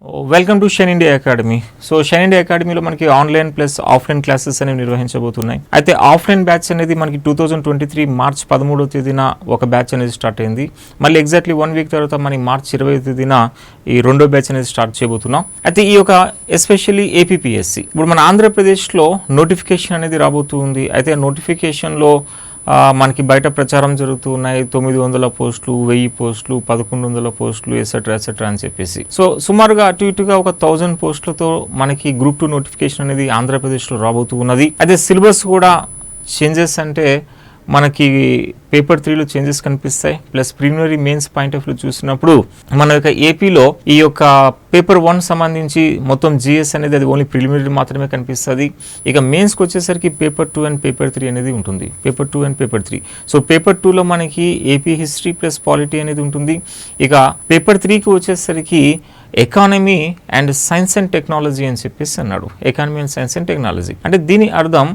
Welcome to shine India academy. So shine India అకాడమీలో మనకి online plus offline classes అనేవి నిర్వహించబోతున్నాయి. అయితే ఆఫ్లైన్ బ్యాచ్ అనేది మనకి 2023 మార్చ్ 13వ తేదీన ఒక బ్యాచ్ అనేది స్టార్ట్ అయింది. మళ్ళీ ఎగ్జాక్ట్లీ 1 వీక్ తర్వాత మనకి మార్చ్ 20వ తేదీన ఈ రెండో బ్యాచ్ అనేది స్టార్ట్ చేయబోతున్నాం. అయితే ఈ యొక్క ఎస్పెషల్లీ ఏపీపీఎస్సీ ఇప్పుడు మన ఆంధ్రప్రదేశ్లో నోటిఫికేషన్ అనేది రాబోతుంది. అయితే నోటిఫికేషన్లో మనకి బయట ప్రచారం జరుగుతూ ఉన్నాయి. 900 పోస్టులు, 1000 పోస్టులు, 1100 పోస్టులు ఎసెట్రా అని చెప్పేసి. సో సుమారుగా అటు ఇటుగా ఒక 1000 పోస్టులతో మనకి గ్రూప్ 2 నోటిఫికేషన్ అనేది ఆంధ్రప్రదేశ్లో రాబోతూ ఉన్నది. అయితే సిలబస్ కూడా చేంజెస్ అంటే మనకి పేపర్ 3లో చేంజెస్ కనిపిస్తాయి. Plus preliminary mains point of view చూసినప్పుడు మన యొక్క ఏపీలో ఈ యొక్క పేపర్ 1 సంబంధించి మొత్తం జిఎస్ అనేది అది ఓన్లీ ప్రిలిమినరీ మాత్రమే కనిపిస్తుంది. ఇక మెయిన్స్కి వచ్చేసరికి పేపర్ 2 అండ్ పేపర్ 3 అనేది ఉంటుంది. Paper 2 and paper 3. So paper 2లో మనకి ఏపీ హిస్టరీ ప్లస్ పాలిటీ అనేది ఉంటుంది. ఇక పేపర్ 3కి వచ్చేసరికి economy and science and technology అని చెప్పేసి అన్నాడు. Economy and science and technology అంటే దీని అర్థం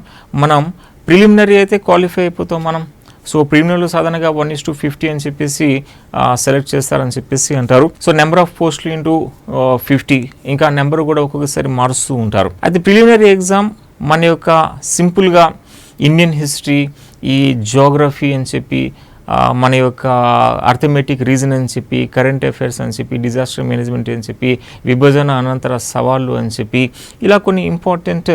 మనం ప్రిలిమినరీ అయితే క్వాలిఫై అయిపోతాం మనం. సో ప్రిలిమినరీలో సాధారణంగా 1:50 అని చెప్పేసి సెలెక్ట్ చేస్తారని చెప్పేసి అంటారు. సో నెంబర్ ఆఫ్ పోస్టులు ఇంటూ 50 ఇంకా నెంబర్ కూడా ఒక్కొక్కసారి మారుస్తూ ఉంటారు. అయితే ప్రిలిమినరీ ఎగ్జామ్ మన యొక్క సింపుల్గా ఇండియన్ హిస్టరీ, ఈ జియోగ్రఫీ అని చెప్పి, మన యొక్క అర్థమెటిక్ రీజన్ అని చెప్పి, కరెంట్ అఫైర్స్ అని చెప్పి, డిజాస్టర్ మేనేజ్మెంట్ అని చెప్పి, విభజన అనంతర సవాళ్ళు అని చెప్పి, ఇలా కొన్ని ఇంపార్టెంట్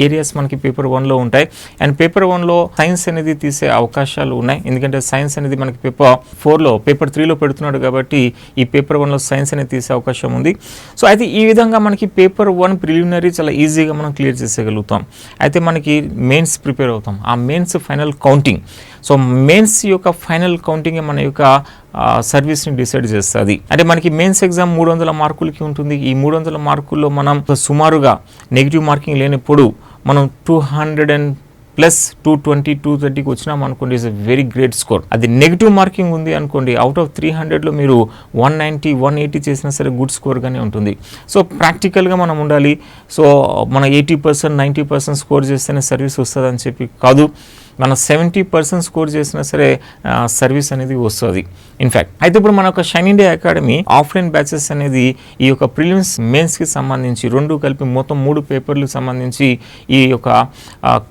ఏరియాస్ మనకి పేపర్ 1లో ఉంటాయి. అండ్ పేపర్ 1లో సైన్స్ అనేది తీసే అవకాశాలు ఉన్నాయి. ఎందుకంటే సైన్స్ అనేది మనకి పేపర్ 4లో పేపర్ 3లో పెడుతున్నాడు కాబట్టి ఈ పేపర్ 1లో సైన్స్ అనేది తీసే అవకాశం ఉంది. సో అయితే ఈ విధంగా మనకి పేపర్ 1 ప్రిలిమినరీ చాలా ఈజీగా మనం క్లియర్ చేసేయగలుగుతాం. అయితే మనకి మెయిన్స్ ప్రిపేర్ అవుతాం. ఆ mains final counting. So mains యొక్క ఫైనల్ కౌంటింగ్ మన యొక్క సర్వీస్ని డిసైడ్ చేస్తుంది. అంటే మనకి మెయిన్స్ ఎగ్జామ్ 300 మార్కులకి ఉంటుంది. ఈ 300 మార్కుల్లో మనం సుమారుగా నెగిటివ్ మార్కింగ్ లేనప్పుడు మనం 200+220, 230కి వచ్చినాం అనుకోండి, is a very great score. అది నెగిటివ్ మార్కింగ్ ఉంది అనుకోండి, అవుట్ ఆఫ్ 300లో మీరు 190, 180 చేసినా సరే గుడ్ స్కోర్గానే ఉంటుంది. సో ప్రాక్టికల్గా మనం ఉండాలి. సో మన 80%, 90% స్కోర్ చేస్తేనే సర్వీస్ వస్తుంది అని చెప్పి కాదు, మనం 70% స్కోర్ చేసినా సరే సర్వీస్ అనేది వస్తుంది ఇన్ఫ్యాక్ట్. అయితే ఇప్పుడు మన యొక్క shine India academy offline batches అనేది ఈ యొక్క ప్రిలిమ్స్ మెయిన్స్కి సంబంధించి రెండు కలిపి మొత్తం 3 పేపర్లకు సంబంధించి ఈ యొక్క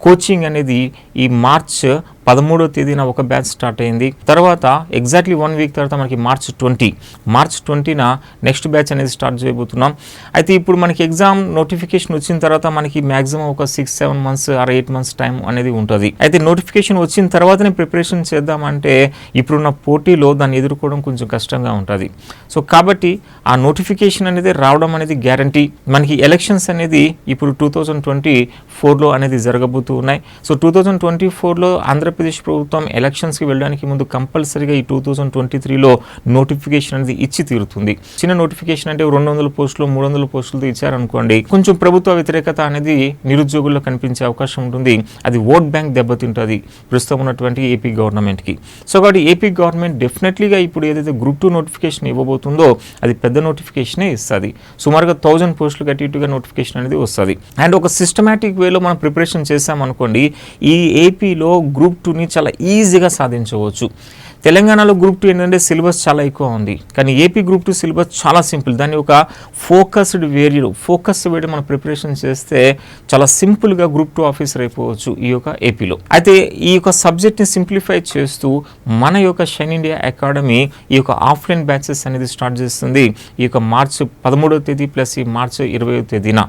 కోచింగ్ అనేది ఈ మార్చ్ 13వ తేదీన ఒక బ్యాచ్ స్టార్ట్ అయింది. తర్వాత ఎగ్జాక్ట్లీ 1 వీక్ తర్వాత మనకి మార్చ్ 20న నెక్స్ట్ బ్యాచ్ అనేది స్టార్ట్ చేయబోతున్నాం. అయితే ఇప్పుడు మనకి ఎగ్జామ్ నోటిఫికేషన్ వచ్చిన తర్వాత మనకి మ్యాక్సిమం ఒక 6-7 మంత్స్ ఆర్ 8 మంత్స్ టైం అనేది ఉంటుంది. అయితే నోటిఫికేషన్ వచ్చిన తర్వాతనే ప్రిపరేషన్ చేద్దామంటే ఇప్పుడున్న పోటీలో దాన్ని ఎదుర్కోవడం కొంచెం కష్టంగా ఉంటుంది. సో కాబట్టి ఆ నోటిఫికేషన్ అనేది రావడం అనేది గ్యారంటీ. మనకి ఎలక్షన్స్ అనేది ఇప్పుడు 2024లో అనేది జరగబోతూ ఉన్నాయి. సో 2024లో ఆంధ్రప్రదేశ్ ప్రభుత్వం ఎలక్షన్స్కి వెళ్ళడానికి ముందు కంపల్సరీగా ఈ 2023లో నోటిఫికేషన్ అనేది ఇచ్చి తీరుతుంది. చిన్న నోటిఫికేషన్ అంటే 200 పోస్టులు, 300 పోస్టులతో ఇచ్చారనుకోండి, కొంచెం ప్రభుత్వ వ్యతిరేకత అనేది నిరుద్యోగుల్లో కనిపించే అవకాశం ఉంటుంది. అది ఓట్ బ్యాంక్ దెబ్బతింటుంది ప్రస్తుతం ఉన్నటువంటి ఏపీ గవర్నమెంట్కి. సో కాబట్టి ఏపీ గవర్నమెంట్ డెఫినెట్లీగా ఇప్పుడు ఏదైతే గ్రూప్ 2 నోటిఫికేషన్ ఇవ్వబోతుందో అది పెద్ద నోటిఫికేషనే ఇస్తుంది. సుమారుగా 1000 పోస్టులు అటు ఇటుగా నోటిఫికేషన్ అనేది వస్తుంది. అండ్ ఒక సిస్టమేటిక్ వేలో మనం ప్రిపరేషన్ చేసామనుకోండి, ఈ ఏపీలో గ్రూప్ 2ని చాలా ఈజీగా సాధించవచ్చు. తెలంగాణలో గ్రూప్ 2 ఏంటంటే సిలబస్ చాలా ఎక్కువ ఉంది, కానీ ఏపీ గ్రూప్ 2 సిలబస్ చాలా సింపుల్. దాన్ని ఒక ఫోకస్ వేడి మనం ప్రిపరేషన్ చేస్తే చాలా సింపుల్గా గ్రూప్ 2 ఆఫీసర్ అయిపోవచ్చు ఈ యొక్క ఏపీలో. అయితే ఈ యొక్క సబ్జెక్ట్ని సింప్లిఫై చేస్తూ మన యొక్క షైన్ ఇండియా అకాడమీ ఈ యొక్క ఆఫ్లైన్ బ్యాచెస్ అనేది స్టార్ట్ చేస్తుంది ఈ యొక్క మార్చ్ 13వ తేదీ ప్లస్ ఈ మార్చ్ 20వ తేదీన.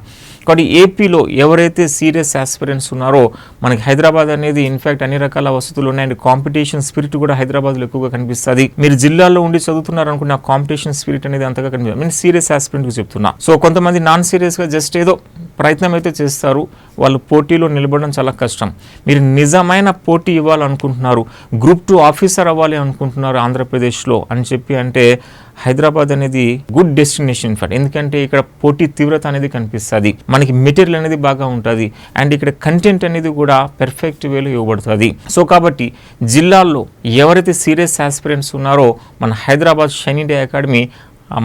కాబట్టి ఏపీలో ఎవరైతే సీరియస్ ఆస్పిరెంట్స్ ఉన్నారో, మనకి హైదరాబాద్ అనేది ఇన్ఫ్యాక్ట్ అన్ని రకాల వసతులు ఉన్నాయి. అండ్ కాంపిటీషన్ స్పిరిట్ కూడా హైదరాబాద్లో ఎక్కువగా కనిపిస్తుంది. మీరు జిల్లాలో ఉండి చదువుతున్నారు అనుకున్న కాంపిటీషన్ స్పిరిట్ అనేది అంతగా కనిపిస్తుంది. నేను సీరియస్ ఆస్పిరెంట్కి చెప్తున్నా. సో కొంతమంది నాన్ సీరియస్గా జస్ట్ ఏదో ప్రయత్నం అయితే చేస్తారు, వాళ్ళు పోటీలో నిలబడడం చాలా కష్టం. మీరు నిజమైన పోటీ ఇవ్వాలనుకుంటున్నారు, గ్రూప్ 2 ఆఫీసర్ అవ్వాలి అనుకుంటున్నారు ఆంధ్రప్రదేశ్లో అని చెప్పి అంటే హైదరాబాద్ అనేది గుడ్ డెస్టినేషన్ ఫర్. ఎందుకంటే ఇక్కడ పోటీ తీవ్రత అనేది కనిపిస్తుంది, మనకి మెటీరియల్ అనేది బాగా ఉంటుంది, అండ్ ఇక్కడ కంటెంట్ అనేది కూడా పెర్ఫెక్ట్ వేలో ఇవ్వబడుతుంది. సో కాబట్టి జిల్లాల్లో ఎవరైతే సీరియస్ ఆస్పిరెంట్స్ ఉన్నారో మన హైదరాబాద్ షైన్ ఇండియా అకాడమీ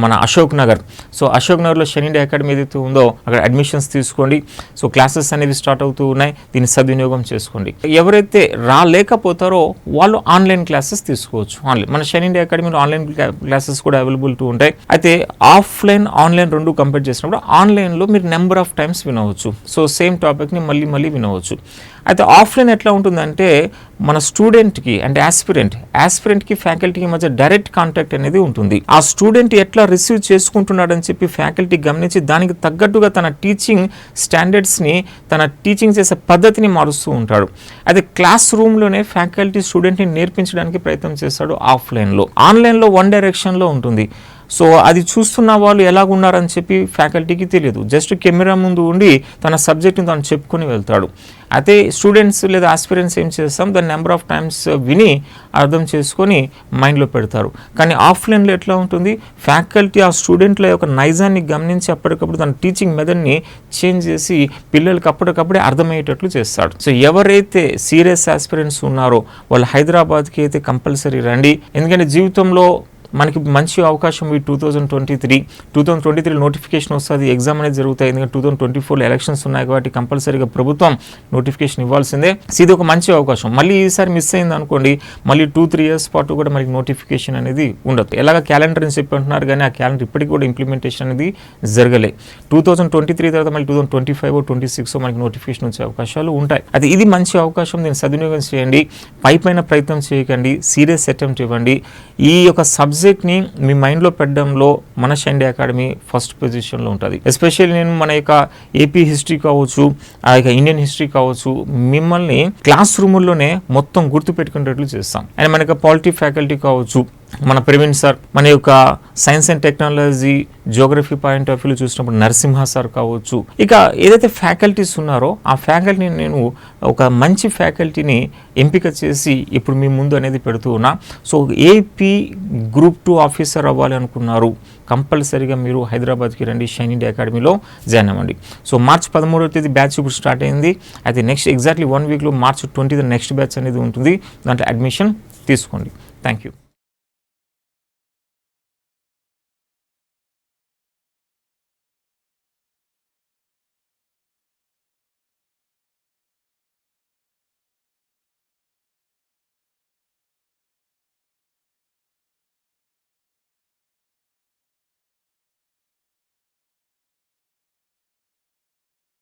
మన అశోక్ నగర్. సో అశోక్ నగర్లో షైన్ ఇండియా అకాడమీ ఏదైతే ఉందో అక్కడ అడ్మిషన్స్ తీసుకోండి. సో క్లాసెస్ అనేవి స్టార్ట్ అవుతూ ఉన్నాయి, దీన్ని సద్వినియోగం చేసుకోండి. ఎవరైతే రాలేకపోతారో వాళ్ళు ఆన్లైన్ క్లాసెస్ తీసుకోవచ్చు. మన షైన్ ఇండియా అకాడమీలో ఆన్లైన్ క్లాసెస్ కూడా అవైలబిలిటీ ఉంటాయి. అయితే ఆఫ్లైన్ ఆన్లైన్ రెండు కంపేర్ చేసినప్పుడు ఆన్లైన్లో మీరు నెంబర్ ఆఫ్ టైమ్స్ వినవచ్చు. సో సేమ్ టాపిక్ని మళ్ళీ వినవచ్చు. అయితే ఆఫ్లైన్ ఎట్లా ఉంటుందంటే మన స్టూడెంట్కి అంటే యాస్పిరెంట్కి ఫ్యాకల్టీకి మధ్య డైరెక్ట్ కాంటాక్ట్ అనేది ఉంటుంది. ఆ స్టూడెంట్ ఎట్లా రిసీవ్ చేసుకుంటున్నాడని చెప్పి ఫ్యాకల్టీ గమనించి దానికి తగ్గట్టుగా తన టీచింగ్ స్టాండర్డ్స్ని, తన టీచింగ్ చేసే పద్ధతిని మారుస్తూ ఉంటాడు. అయితే క్లాస్ రూమ్లోనే ఫ్యాకల్టీ స్టూడెంట్ని నేర్పించడానికి ప్రయత్నం చేస్తాడు ఆఫ్లైన్లో. ఆన్లైన్లో వన్ డైరెక్షన్లో ఉంటుంది. సో అది చూస్తున్న వాళ్ళు ఎలాగున్నారని చెప్పి ఫ్యాకల్టీకి తెలియదు. జస్ట్ కెమెరా ముందు ఉండి తన సబ్జెక్ట్ని తను చెప్పుకొని వెళ్తాడు. అయితే స్టూడెంట్స్ లేదా ఆస్పిరెంట్స్ ఏం చేస్తాం, దాన్ని నెంబర్ ఆఫ్ టైమ్స్ విని అర్థం చేసుకొని మైండ్లో పెడతారు. కానీ ఆఫ్లైన్లో ఎట్లా ఉంటుంది, ఫ్యాకల్టీ ఆ స్టూడెంట్ల యొక్క నైజాన్ని గమనించి అప్పటికప్పుడు తన టీచింగ్ మెథడ్ని చేంజ్ చేసి పిల్లలకి అప్పటికప్పుడే అర్థమయ్యేటట్లు చేస్తాడు. సో ఎవరైతే సీరియస్ ఆస్పిరెంట్స్ ఉన్నారో వాళ్ళు హైదరాబాద్కి అయితే కంపల్సరీ రండి. ఎందుకంటే జీవితంలో మనకి మంచి అవకాశం ఈ 2023 నోటిఫికేషన్ వస్తుంది, ఎగ్జామ్ అనేది జరుగుతాయి. ఎందుకంటే 2024 ఎలక్షన్స్ ఉన్నాయి కాబట్టి కంపల్సరీగా ప్రభుత్వం నోటిఫికేషన్ ఇవ్వాల్సిందే. ఇది ఒక మంచి అవకాశం. మళ్ళీ ఈసారి మిస్ అయింది అనుకోండి, మళ్ళీ 2-3 ఇయర్స్ పాటు కూడా మనకి నోటిఫికేషన్ అనేది ఉండదు. ఎలాగ క్యాలెండర్ అని చెప్పి అంటున్నారు కానీ ఆ క్యాలెండర్ ఇప్పటికి కూడా ఇంప్లిమెంటేషన్ అనేది జరగలే. 2023 తర్వాత మళ్ళీ 2025-26 మనకి నోటిఫికేషన్ వచ్చే అవకాశాలు ఉంటాయి. అది ఇది మంచి అవకాశం, దీన్ని సద్వినియోగం చేయండి. పైన ప్రయత్నం చేయకండి, సీరియస్ అటెంప్ట్ ఇవ్వండి. ఈ యొక్క సబ్జెక్ట్ని మీ మైండ్లో పెట్టడంలో మన షైన్ ఇండియా అకాడమీ ఫస్ట్ పొజిషన్లో ఉంటుంది. ఎస్పెషల్లీ నేను మన యొక్క ఏపీ హిస్టరీ కావచ్చు, ఆ యొక్క ఇండియన్ హిస్టరీ కావచ్చు, మిమ్మల్ని క్లాస్ రూముల్లోనే మొత్తం గుర్తుపెట్టుకునేటట్లు చేస్తాం. అండ్ మన యొక్క పాలిటీ ఫ్యాకల్టీ కావచ్చు, మన ప్రవీణ్ సార్, మన యొక్క science and technology Geography point of వ్యూలో చూసినప్పుడు నరసింహ సార్ కావచ్చు. ఇక ఏదైతే ఫ్యాకల్టీస్ ఉన్నారో ఆ ఫ్యాకల్టీని నేను ఒక మంచి ఫ్యాకల్టీని ఎంపిక చేసి ఇప్పుడు మీ ముందు అనేది పెడుతూ ఉన్నా. సో ఏపీ గ్రూప్ 2 ఆఫీసర్ అవ్వాలి అనుకున్నారు, కంపల్సరీగా మీరు హైదరాబాద్కి రండి, షైన్ ఇండియా అకాడమీలో జాయిన్ అవ్వండి. సో మార్చి 13వ తేదీ బ్యాచ్ ఇప్పుడు స్టార్ట్ అయింది. అయితే నెక్స్ట్ ఎగ్జాక్ట్లీ 1 వీక్లో మార్చి 20 నెక్స్ట్ బ్యాచ్ అనేది ఉంటుంది. దాంట్లో అడ్మిషన్ తీసుకోండి. Thank you.